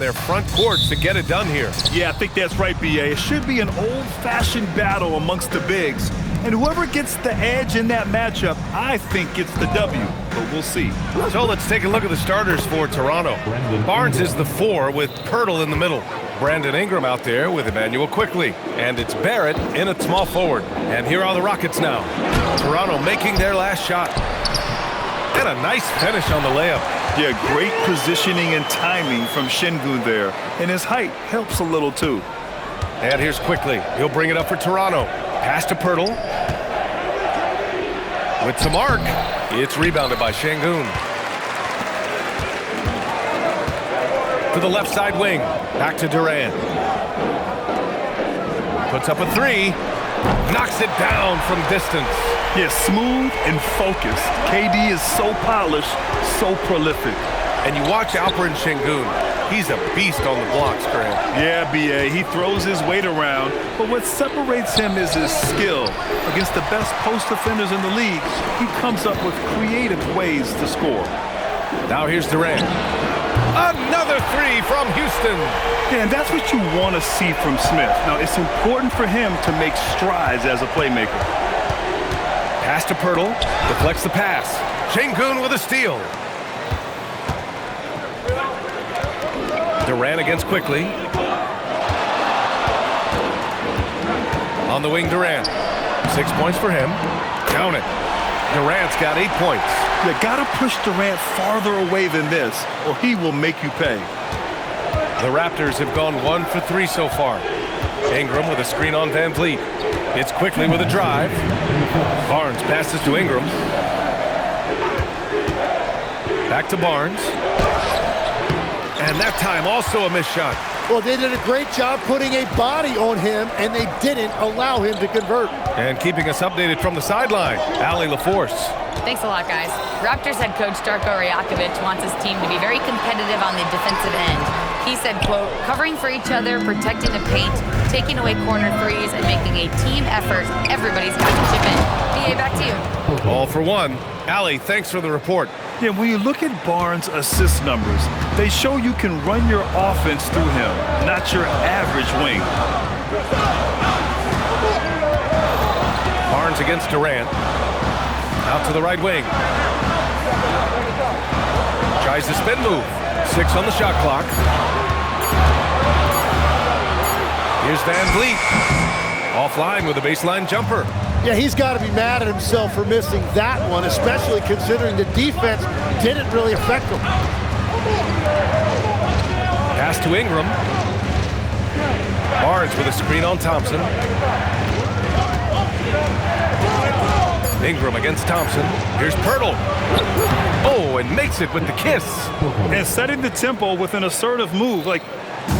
their front courts to get it done here. Yeah, I think that's right, B.A. It should be an old-fashioned battle amongst the bigs. And whoever gets the edge in that matchup, I think gets the W. But we'll see. So let's take a look at the starters for Toronto. Barnes is the 4 with Pirtle in the middle. Brandon Ingram out there with Emmanuel Quickly. And it's Barrett in at small forward. And here are the Rockets now. Toronto making their last shot. And a nice finish on the layup. Yeah, great positioning and timing from Şengün there. And his height helps a little too. And here's Quickly. He'll bring it up for Toronto. Pass to Pirtle. With some arc. It's rebounded by Şengün. To the left side wing. Back to Durant. Puts up a 3. Knocks it down from distance. Yeah, smooth and focused. KD is so polished, so prolific. And you watch Alperen Şengün. He's a beast on the blocks, Grant. Yeah, B.A. He throws his weight around, but what separates him is his skill. Against the best post defenders in the league, he comes up with creative ways to score. Now here's Durant. Another 3 from Houston. Yeah, and that's what you want to see from Smith. Now, it's important for him to make strides as a playmaker. Pass to Pirtle. Deflects the pass. Şengün with a steal. Durant against Quickly. On the wing, Durant. 6 points for him. Count it. Durant's got 8 points. You gotta push Durant farther away than this, or he will make you pay. The Raptors have gone 1 for 3 so far. Ingram with a screen on Van Vliet. It's Quickly with a drive. Barnes passes to Ingram. Back to Barnes. And that time also a missed shot. Well, they did a great job putting a body on him, and they didn't allow him to convert. And keeping us updated from the sideline, Allie LaForce. Thanks a lot, guys. Raptors head coach Darko Rajakovic wants his team to be very competitive on the defensive end. He said, quote, covering for each other, protecting the paint, taking away corner threes, and making a team effort. Everybody's got to chip in. BA, back to you. All for one. Allie, thanks for the report. Yeah, when you look at Barnes' assist numbers, they show you can run your offense through him, not your average wing. Barnes against Durant. Out to the right wing. Tries the spin move. 6 on the shot clock. Here's Van Vliet. Offline with a baseline jumper. Yeah, he's got to be mad at himself for missing that one, especially considering the defense didn't really affect him. Pass to Ingram. Barnes with a screen on Thompson. Ingram against Thompson. Here's Pirtle. Oh, and makes it with the kiss. And setting the tempo with an assertive move. Like,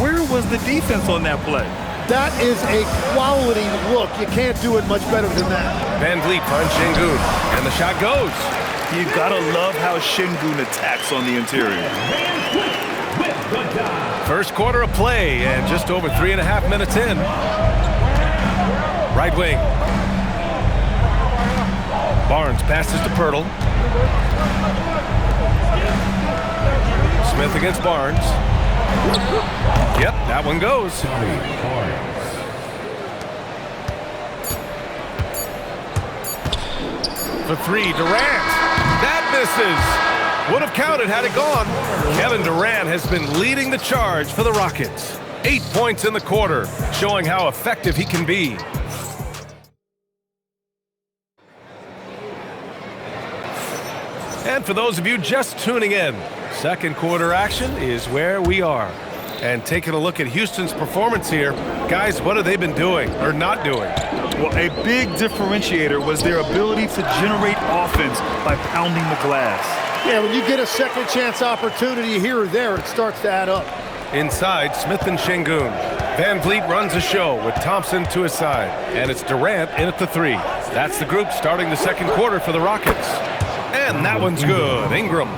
where was the defense on that play? That is a quality look. You can't do it much better than that. Van Vliet finds Şengün, and the shot goes. You gotta love how Şengün attacks on the interior. First quarter of play, and just over 3.5 minutes in. Right wing. Barnes passes to Pirtle. Smith against Barnes. Yep, that one goes. For 3, Durant. That misses. Would have counted had it gone. Kevin Durant has been leading the charge for the Rockets. 8 points in the quarter, showing how effective he can be. And for those of you just tuning in, second quarter action is where we are. And taking a look at Houston's performance here, guys, what have they been doing or not doing? Well, a big differentiator was their ability to generate offense by pounding the glass. Yeah, when you get a second chance opportunity here or there, it starts to add up. Inside, Smith and Şengün. Van Vliet runs a show with Thompson to his side. And it's Durant in at the 3. That's the group starting the second quarter for the Rockets. And that one's good. Ingram.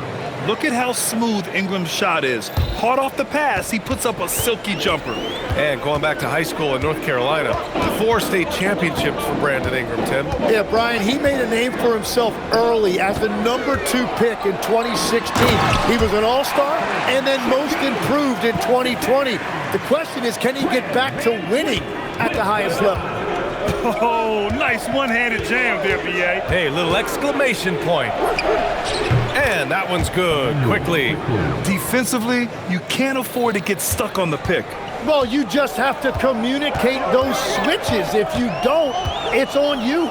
Look at how smooth Ingram's shot is. Hard off the pass, he puts up a silky jumper. And going back to high school in North Carolina, 4 state championships for Brandon Ingram, Tim. Yeah, Brian, he made a name for himself early as the #2 pick in 2016. He was an all-star and then most improved in 2020. The question is, can he get back to winning at the highest level? Oh, nice one-handed jam there, B.A. Hey, little exclamation point. And that one's good, quickly. Defensively, you can't afford to get stuck on the pick. Well, you just have to communicate those switches. If you don't, it's on you.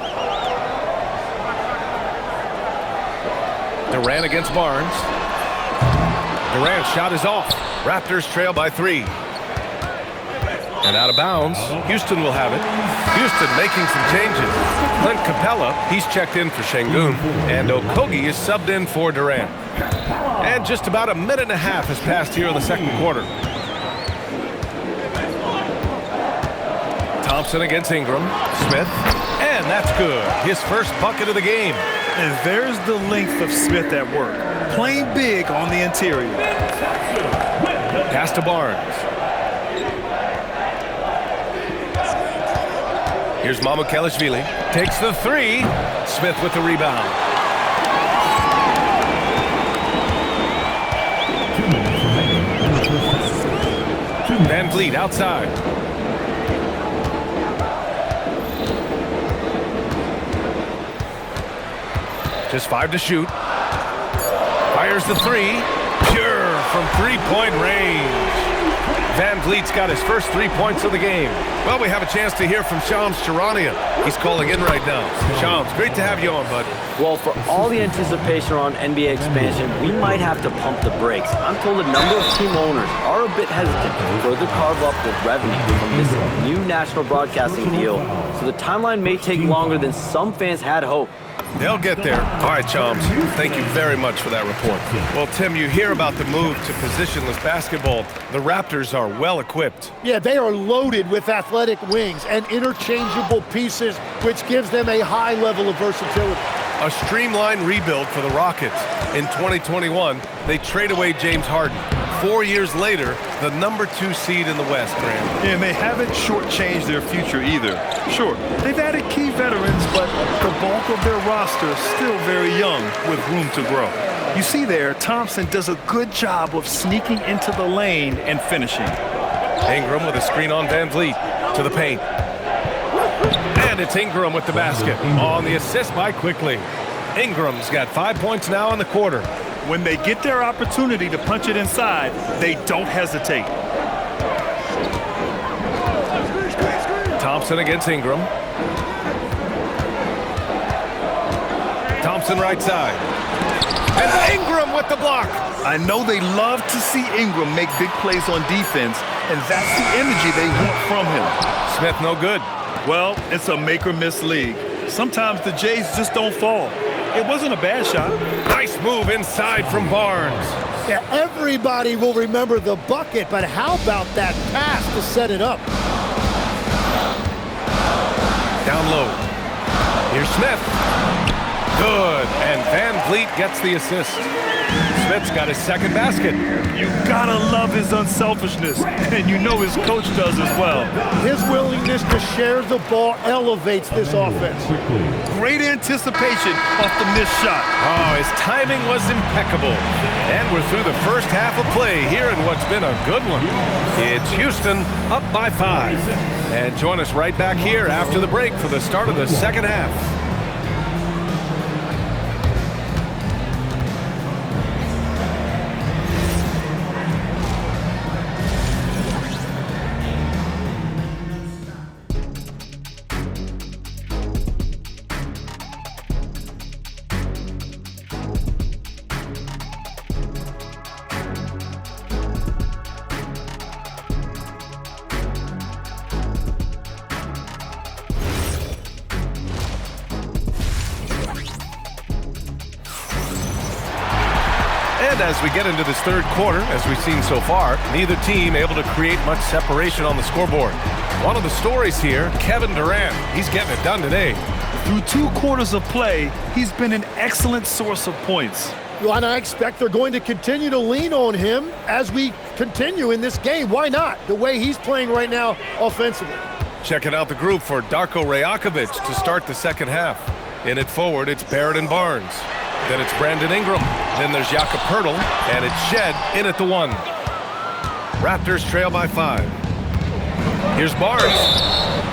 Durant against Barnes. Durant's shot is off. Raptors trail by 3. And out of bounds. Houston will have it. Houston making some changes. Clint Capella, he's checked in for Şengün. And Okogie is subbed in for Durant. And just about a minute and a half has passed here in the second quarter. Thompson against Ingram. Smith. And that's good. His first bucket of the game. And there's the length of Smith at work. Playing big on the interior. Pass to Barnes. Here's Mamukelashvili. Takes the 3. Smith with the rebound. Van Vliet outside. Just 5 to shoot. Fires the 3. Pure from three-point range. Van Vliet's got his first 3 points of the game. Well, we have a chance to hear from Shams Charania. He's calling in right now. Shams, great to have you on, bud. Well, for all the anticipation around NBA expansion, we might have to pump the brakes. I'm told a number of team owners are a bit hesitant to further carve up the revenue from this new national broadcasting deal, so the timeline may take longer than some fans had hoped. They'll get there. All right, Chums. Thank you very much for that report. Well, Tim, you hear about the move to positionless basketball. The Raptors are well equipped. Yeah, they are loaded with athletic wings and interchangeable pieces, which gives them a high level of versatility. A streamlined rebuild for the Rockets. In 2021, they trade away James Harden. 4 years later, the #2 seed in the West, Graham. And they haven't shortchanged their future either. Sure, they've added key veterans, but the bulk of their roster is still very young with room to grow. You see there, Thompson does a good job of sneaking into the lane and finishing. Ingram with a screen on Van Vliet to the paint. And it's Ingram with the basket on the assist by Quickly. Ingram's got 5 points now in the quarter. When they get their opportunity to punch it inside, they don't hesitate. Thompson against Ingram. Thompson right side. And Ingram with the block. I know they love to see Ingram make big plays on defense, and that's the energy they want from him. Smith no good. Well, it's a make-or-miss league. Sometimes the Jays just don't fall. It wasn't a bad shot. Nice move inside from Barnes. Yeah, everybody will remember the bucket, but how about that pass to set it up? Down low. Here's Smith. Good, and Van Vliet gets the assist. Smith's got his second basket. You gotta love his unselfishness, and you know his coach does as well. His willingness to share the ball elevates this offense. Great anticipation off the missed shot. Oh, his timing was impeccable. And we're through the first half of play here in what's been a good one. It's Houston up by 5. And join us right back here after the break for the start of the second half. And as we get into this third quarter, as we've seen so far, neither team able to create much separation on the scoreboard. One of the stories here, Kevin Durant. He's getting it done today. Through 2 quarters of play, he's been an excellent source of points. Well, and I expect they're going to continue to lean on him as we continue in this game. Why not? The way he's playing right now offensively. Checking out the group for Darko Rajakovic to start the second half. In it forward, it's Barrett and Barnes. Then it's Brandon Ingram. Then there's Jakob Poeltl, and it's Shed in at the 1. Raptors trail by 5. Here's Barnes,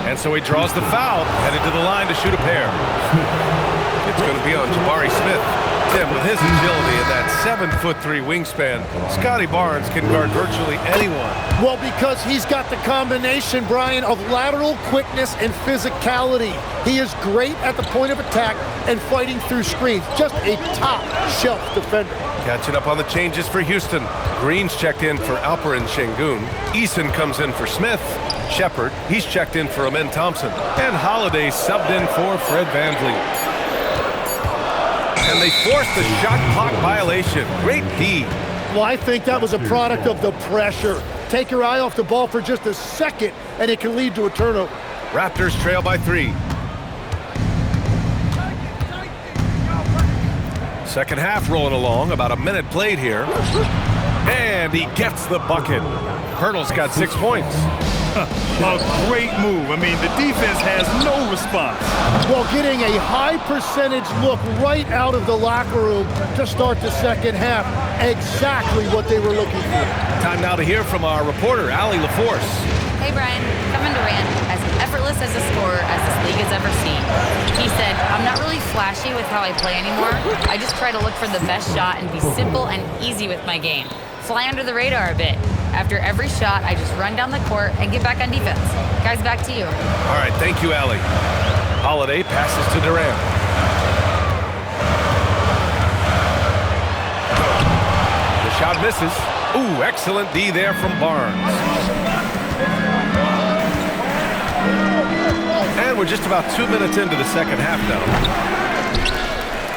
and so he draws the foul, headed to the line to shoot a pair. It's going to be on Jabari Smith. Tim, with his agility and that 7'3" wingspan, Scotty Barnes can guard virtually anyone. Well, because he's got the combination, Brian, of lateral quickness and physicality. He is great at the point of attack and fighting through screens. Just a top-shelf defender. Catching up on the changes for Houston. Green's checked in for Alperen Şengün. Eason comes in for Smith. Shepard, he's checked in for Amen Thompson. And Holiday subbed in for Fred VanVleet. And they forced the shot clock violation. Great D. Well, I think that was a product of the pressure. Take your eye off the ball for just a second, and it can lead to a turnover. Raptors trail by 3. Second half rolling along, about a minute played here. And he gets the bucket. Poeltl's got 6 points. A great move. I mean, the defense has no response. Well, getting a high percentage look right out of the locker room to start the second half. Exactly what they were looking for. Time now to hear from our reporter, Allie LaForce. Hey, Brian. Kevin Durant, as effortless as a scorer as this league has ever seen. He said, I'm not really flashy with how I play anymore. I just try to look for the best shot and be simple and easy with my game. Fly under the radar a bit. After every shot, I just run down the court and get back on defense. Guys, back to you. All right, thank you, Allie. Holiday passes to Durant. The shot misses. Ooh, excellent D there from Barnes. And we're just about 2 minutes into the second half now.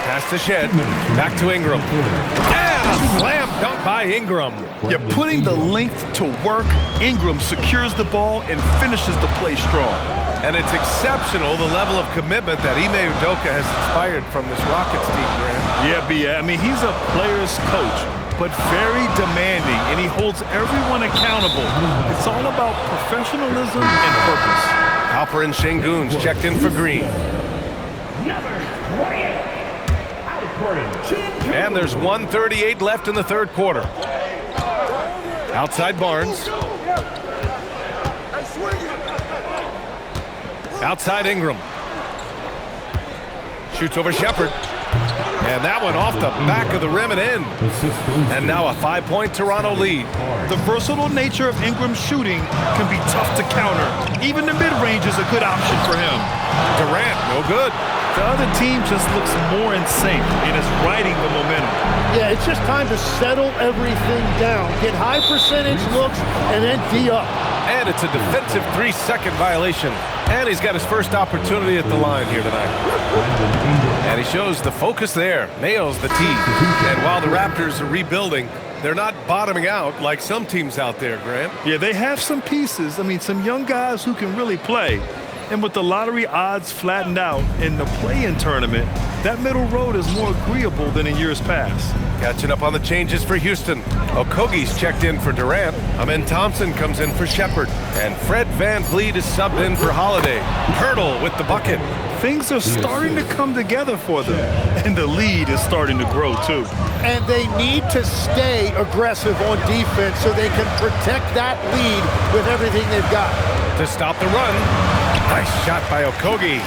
Pass to Shed. Back to Ingram. And a slam dunk by Ingram. Yeah, putting the length to work, Ingram secures the ball and finishes the play strong. And it's exceptional, the level of commitment that Ime Udoka has inspired from this Rockets team, Grant. Yeah, B.A. I mean, he's a player's coach, but very demanding, and he holds everyone accountable. It's all about professionalism and purpose. Alperen Şengün's checked in for Green. And there's 1:38 left in the third quarter. Outside Barnes. Outside Ingram. Shoots over Shepard. And that one off the back of the rim and in. And now a 5-point Toronto lead. The versatile nature of Ingram's shooting can be tough to counter. Even the mid-range is a good option for him. Durant, no good. The other team just looks more in sync and is riding the momentum. Yeah, it's just time to settle everything down. Get high percentage looks and then D up. And it's a defensive 3-second violation. And he's got his first opportunity at the line here tonight. And he shows the focus there, nails the tee. And while the Raptors are rebuilding, they're not bottoming out like some teams out there, Grant. Yeah, they have some pieces. I mean, some young guys who can really play. And with the lottery odds flattened out in the play-in tournament, that middle road is more agreeable than in years past. Catching up on the changes for Houston. Okogie's checked in for Durant. Amen Thompson comes in for Shepard. And Fred VanVleet is subbed in for Holiday. Poeltl with the bucket. Things are starting to come together for them. And the lead is starting to grow, too. And they need to stay aggressive on defense so they can protect that lead with everything they've got. To stop the run. Nice shot by Okogie.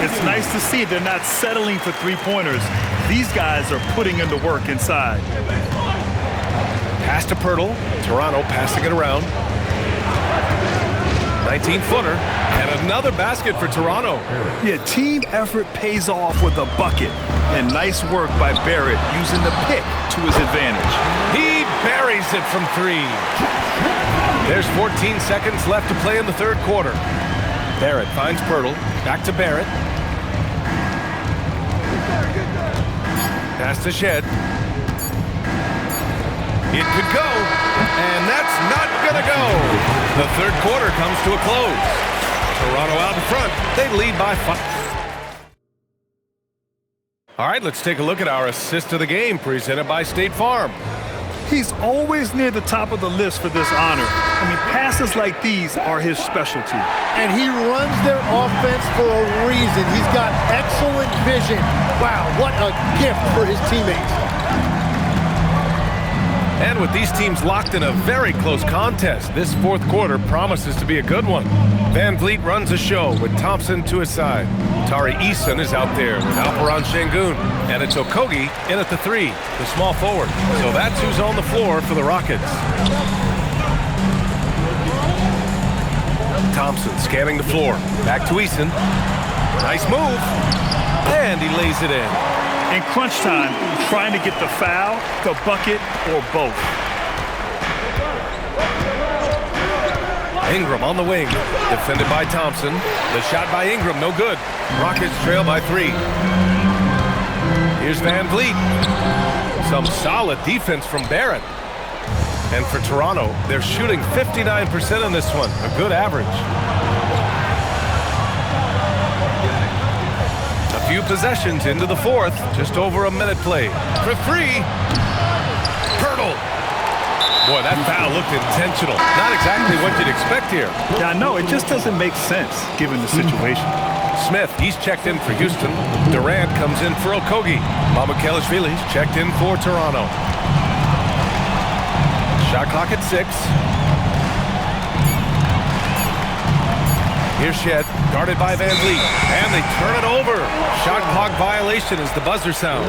It's nice to see they're not settling for three-pointers. These guys are putting in the work inside. Pass to Poeltl. Toronto passing it around. 19-footer. And another basket for Toronto. Yeah, team effort pays off with a bucket. And nice work by Barrett using the pick to his advantage. He buries it from 3. There's 14 seconds left to play in the third quarter. Barrett finds Poeltl. Back to Barrett. Pass to Shed. It could go, and that's not gonna go. The third quarter comes to a close. Toronto out in front. They lead by 5. All right, let's take a look at our assist of the game presented by State Farm. He's always near the top of the list for this honor. I mean, passes like these are his specialty. And he runs their offense for a reason. He's got excellent vision. Wow, what a gift for his teammates. And with these teams locked in a very close contest, this fourth quarter promises to be a good one. Van Vliet runs a show with Thompson to his side. Tari Eason is out there with Alperon Şengün. And it's Okogie in at the 3, the small forward. So that's who's on the floor for the Rockets. Thompson scanning the floor. Back to Eason. Nice move. And he lays it in. In crunch time, trying to get the foul, the bucket, or both. Ingram on the wing, defended by Thompson. The shot by Ingram, no good. Rockets trail by 3. Here's Van Vliet. Some solid defense from Barrett. And for Toronto, they're shooting 59% in this one, a good average. A few possessions into the fourth, just over a minute played. For 3, Pirtle. Boy, that foul looked intentional. Not exactly what you'd expect here. Yeah, I know. It just doesn't make sense given the situation. Smith, he's checked in for Houston. Durant comes in for Okogie. Mamukelashvili's checked in for Toronto. Shot clock at 6. Here's Shed, guarded by Van Vliet. And they turn it over. Shot clock violation as the buzzer sounds.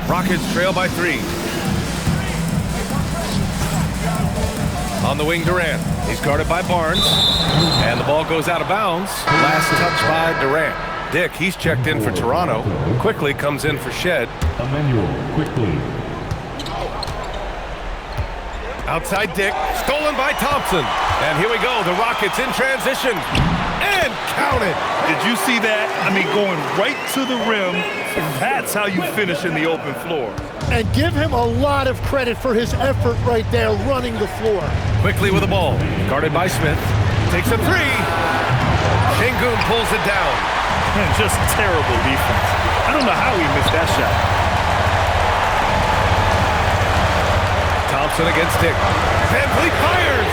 Rockets trail by 3. On the wing, Durant. He's guarded by Barnes. And the ball goes out of bounds. Last touch by Durant. Dick, he's checked in for Toronto. Quickly comes in for Shed. Emmanuel, quickly. Outside Dick, stolen by Thompson. And here we go, the Rockets in transition. And counted. Did you see that? I mean, going right to the rim. That's how you finish in the open floor. And give him a lot of credit for his effort right there, running the floor. Quickly with the ball, guarded by Smith. Takes a 3. Şengün pulls it down. Man, just terrible defense. I don't know how he missed that shot. Thompson against Dick. Van Vliet fires.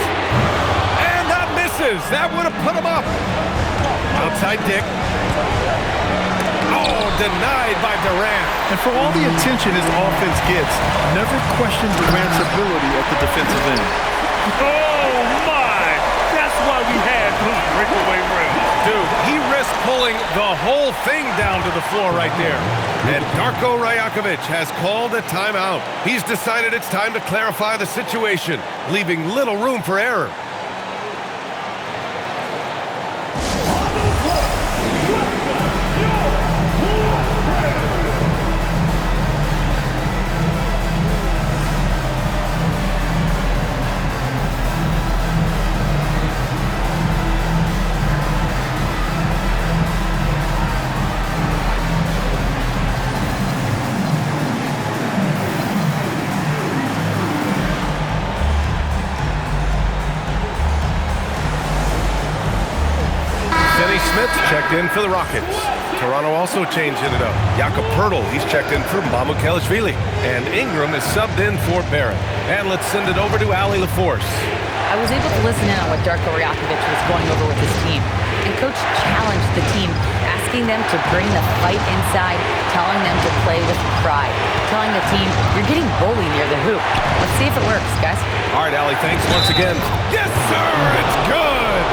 And that misses. That would have put him up. Outside Dick. Oh, denied by Durant. And for all the attention his offense gets, never question Durant's ability at the defensive end. Oh, my! That's why we had those breakaway rims. Dude, he risked pulling the whole thing down to the floor right there. And Darko Rajakovic has called a timeout. He's decided it's time to clarify the situation, leaving little room for error. Smith checked in for the Rockets. Toronto also changing it up. Jakob Pirtle, he's checked in for Mamukelashvili. And Ingram is subbed in for Barrett. And let's send it over to Allie LaForce. I was able to listen in on what Darko Rajakovic was going over with his team. And Coach challenged the team, asking them to bring the fight inside, telling them to play with pride, telling the team, you're getting bullied near the hoop. Let's see if it works, guys. All right, Allie, thanks once again. Yes, sir, it's good.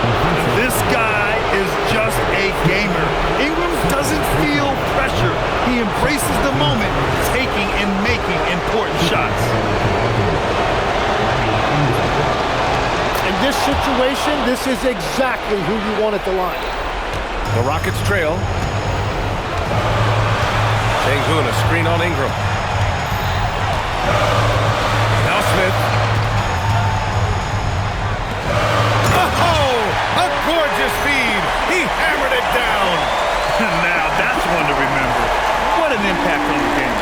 This guy is just a gamer. Ingram doesn't feel pressure. He embraces the moment, taking and making important shots. In this situation, this is exactly who you want at the line. The Rockets trail. Şengün, a screen on Ingram. Now Smith. Oh, a gorgeous feed. He hammered it down. Now that's one to remember. What an impact on the game.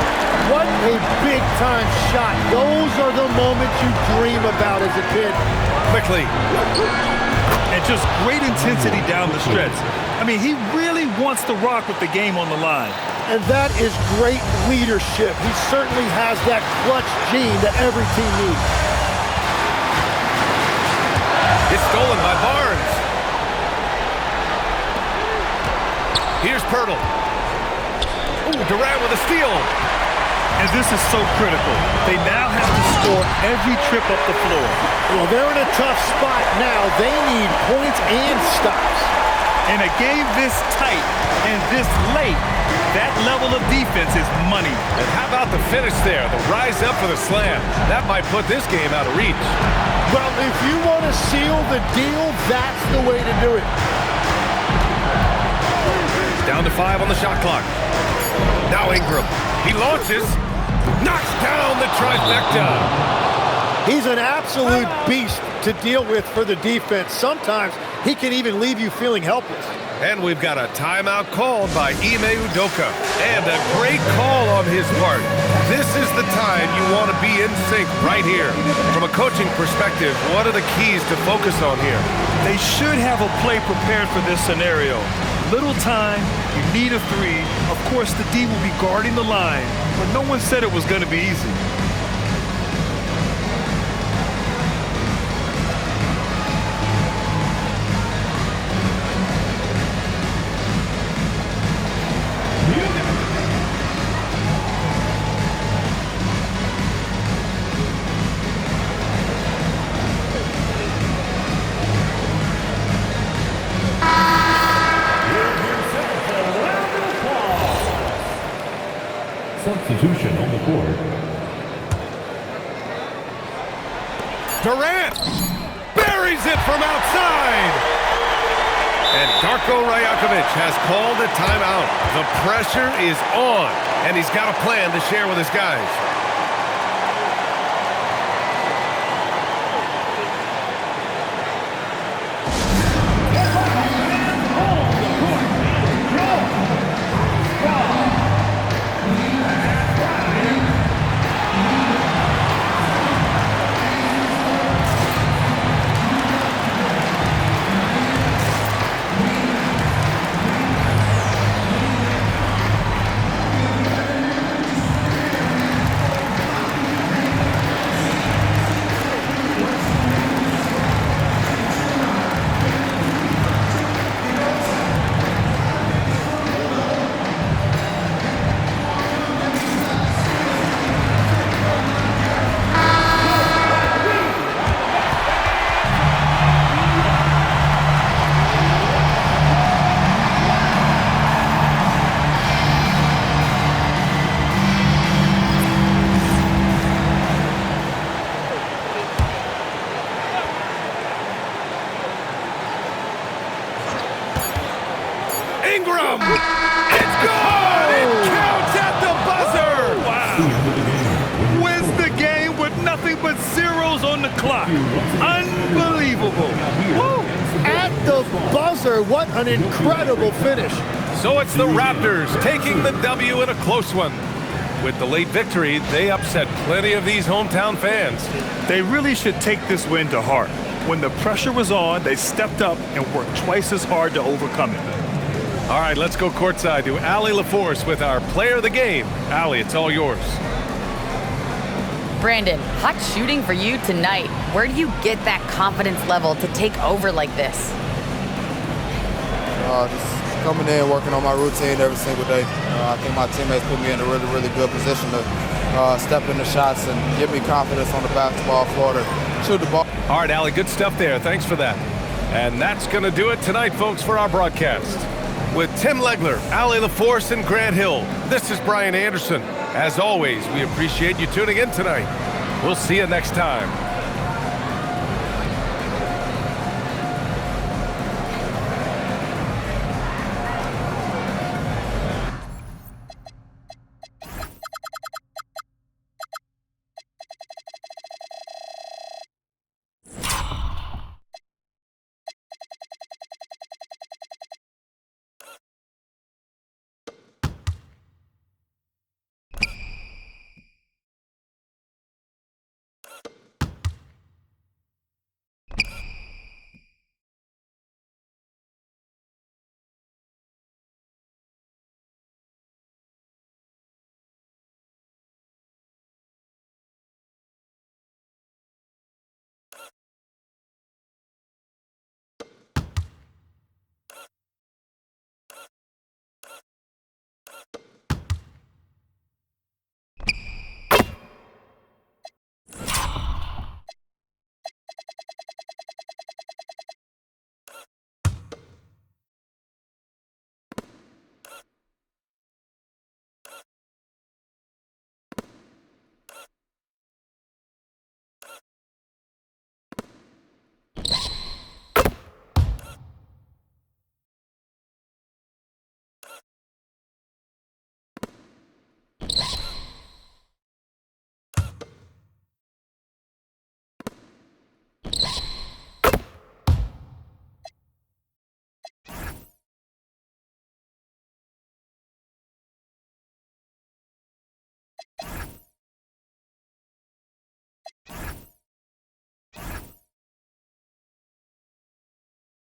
What a big-time shot. Those are the moments you dream about as a kid. Quickly. and just great intensity down the stretch. I mean, he really wants to rock with the game on the line. And that is great leadership. He certainly has that clutch gene that every team needs. It's stolen by Barnes. Here's Pirtle. Ooh, Durant with a steal. And this is so critical. They now have to score every trip up the floor. Well, they're in a tough spot now. They need points and stops. In a game this tight and this late, that level of defense is money. And how about the finish there? The rise up for the slam. That might put this game out of reach. Well, if you want to seal the deal, that's the way to do it. Down to 5 on the shot clock. Now Ingram. He launches. Knocks down the trifecta. He's an absolute beast to deal with for the defense. Sometimes he can even leave you feeling helpless. And we've got a timeout called by Ime Udoka. And a great call on his part. This is the time you want to be in sync right here. From a coaching perspective, what are the keys to focus on here? They should have a play prepared for this scenario. Little time, you need a three. Of course, the D will be guarding the line, but no one said it was going to be easy. Substitution on the court. Durant buries it from outside. And Darko Rajakovic has called a timeout. The pressure is on, and he's got a plan to share with his guys. Ingram! It's good! It counts at the buzzer! Wow! Wins the game with nothing but zeros on the clock. Unbelievable! Woo! At the buzzer, what an incredible finish. So it's the Raptors taking the W in a close one. With the late victory, they upset plenty of these hometown fans. They really should take this win to heart. When the pressure was on, they stepped up and worked twice as hard to overcome it. All right, let's go courtside to Allie LaForce with our player of the game. Allie, it's all yours. Brandon, hot shooting for you tonight. Where do you get that confidence level to take over like this? Just coming in, working on my routine every single day. I think my teammates put me in a really, really good position to step in the shots and give me confidence on the basketball floor to shoot the ball. All right, Allie, good stuff there. Thanks for that. And that's going to do it tonight, folks, for our broadcast. With Tim Legler, Allie LaForce, and Grant Hill, this is Brian Anderson. As always, we appreciate you tuning in tonight. We'll see you next time.